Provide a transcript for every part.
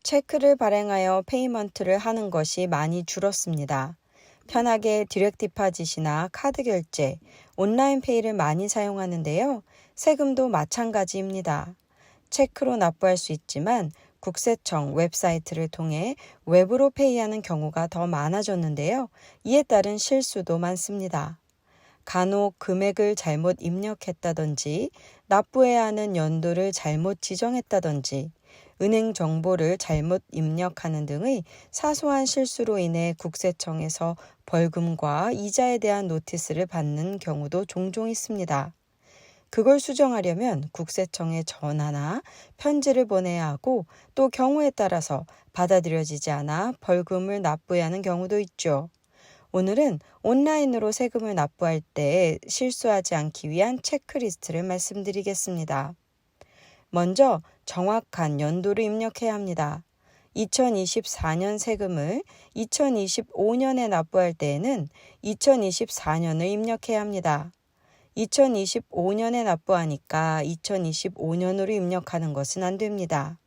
체크를 발행하여 페이먼트를 하는 것이 많이 줄었습니다. 편하게 디렉트 디파짓이나 카드 결제, 온라인 페이를 많이 사용하는데요. 세금도 마찬가지입니다. 체크로 납부할 수 있지만 국세청 웹사이트를 통해 웹으로 페이하는 경우가 더 많아졌는데요. 이에 따른 실수도 많습니다. 간혹 금액을 잘못 입력했다든지 납부해야 하는 연도를 잘못 지정했다든지 은행 정보를 잘못 입력하는 등의 사소한 실수로 인해 국세청에서 벌금과 이자에 대한 노티스를 받는 경우도 종종 있습니다. 그걸 수정하려면 국세청에 전화나 편지를 보내야 하고 또 경우에 따라서 받아들여지지 않아 벌금을 납부해야 하는 경우도 있죠. 오늘은 온라인으로 세금을 납부할 때 실수하지 않기 위한 체크리스트를 말씀드리겠습니다. 먼저 정확한 연도를 입력해야 합니다. 2024년 세금을 2025년에 납부할 때에는 2024년을 입력해야 합니다. 2025년에 납부하니까 2025년으로 입력하는 것은 안 됩니다.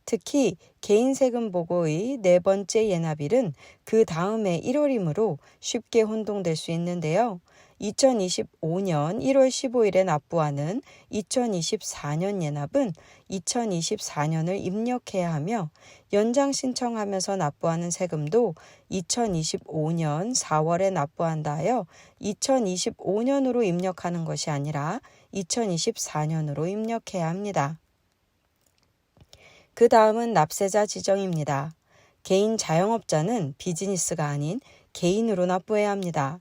특히 개인세금 보고의 네 번째 예납일은 그 다음에 1월이므로 쉽게 혼동될 수 있는데요. 2025년 1월 15일에 납부하는 2024년 예납은 2024년을 입력해야 하며 연장 신청하면서 납부하는 세금도 2025년 4월에 납부한다 하여 2025년으로 입력하는 것이 아니라 2024년으로 입력해야 합니다. 그 다음은 납세자 지정입니다. 개인 자영업자는 비즈니스가 아닌 개인으로 납부해야 합니다.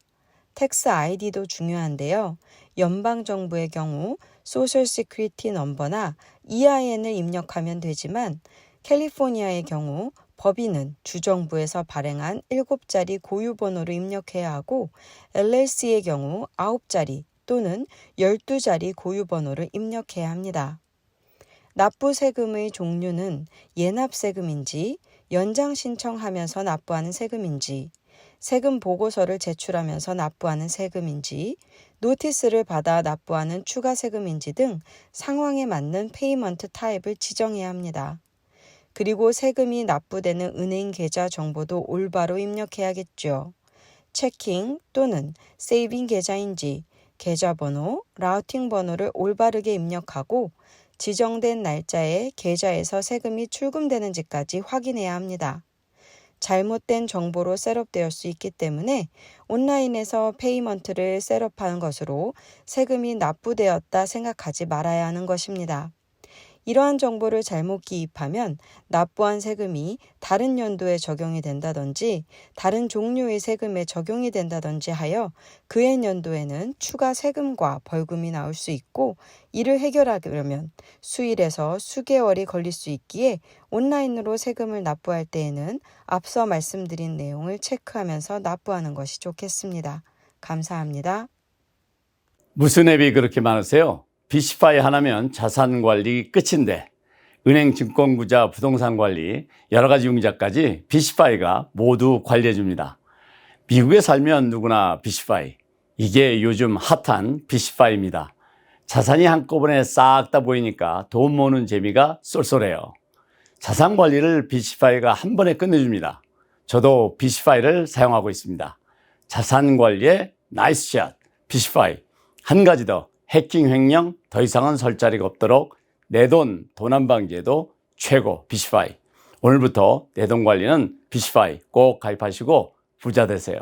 텍스 아이디도 중요한데요. 연방정부의 경우 소셜 시큐리티 넘버나 EIN을 입력하면 되지만 캘리포니아의 경우 법인은 주정부에서 발행한 7자리 고유번호를 입력해야 하고 LLC의 경우 9자리 또는 12자리 고유번호를 입력해야 합니다. 납부 세금의 종류는 예납세금인지 연장 신청하면서 납부하는 세금인지 세금 보고서를 제출하면서 납부하는 세금인지 노티스를 받아 납부하는 추가 세금인지 등 상황에 맞는 페이먼트 타입을 지정해야 합니다. 그리고 세금이 납부되는 은행 계좌 정보도 올바로 입력해야겠죠. 체킹 또는 세이빙 계좌인지 계좌번호, 라우팅 번호를 올바르게 입력하고 지정된 날짜에 계좌에서 세금이 출금되는지까지 확인해야 합니다. 잘못된 정보로 셋업되을 수 있기 때문에 온라인에서 페이먼트를 셋업하는 것으로 세금이 납부되었다 생각하지 말아야 하는 것입니다. 이러한 정보를 잘못 기입하면 납부한 세금이 다른 연도에 적용이 된다든지 다른 종류의 세금에 적용이 된다든지 하여 그해 연도에는 추가 세금과 벌금이 나올 수 있고 이를 해결하려면 수일에서 수개월이 걸릴 수 있기에 온라인으로 세금을 납부할 때에는 앞서 말씀드린 내용을 체크하면서 납부하는 것이 좋겠습니다. 감사합니다. 무슨 앱이 그렇게 많으세요? 비시파이 하나면 자산관리 끝인데 은행, 증권구자, 부동산관리, 여러가지 융자까지 비시파이가 모두 관리해줍니다. 미국에 살면 누구나 비시파이. 이게 요즘 핫한 비시파이입니다. 자산이 한꺼번에 싹 다 보이니까 돈 모으는 재미가 쏠쏠해요. 자산관리를 비시파이가 한 번에 끝내줍니다. 저도 비시파이를 사용하고 있습니다. 자산관리의 나이스 샷, 비시파이. 한 가지 더. 해킹 횡령 더 이상은 설 자리가 없도록 내돈 도난 방지에도 최고 비시파이. 오늘부터 내 돈 관리는 비시파이 꼭 가입하시고 부자 되세요.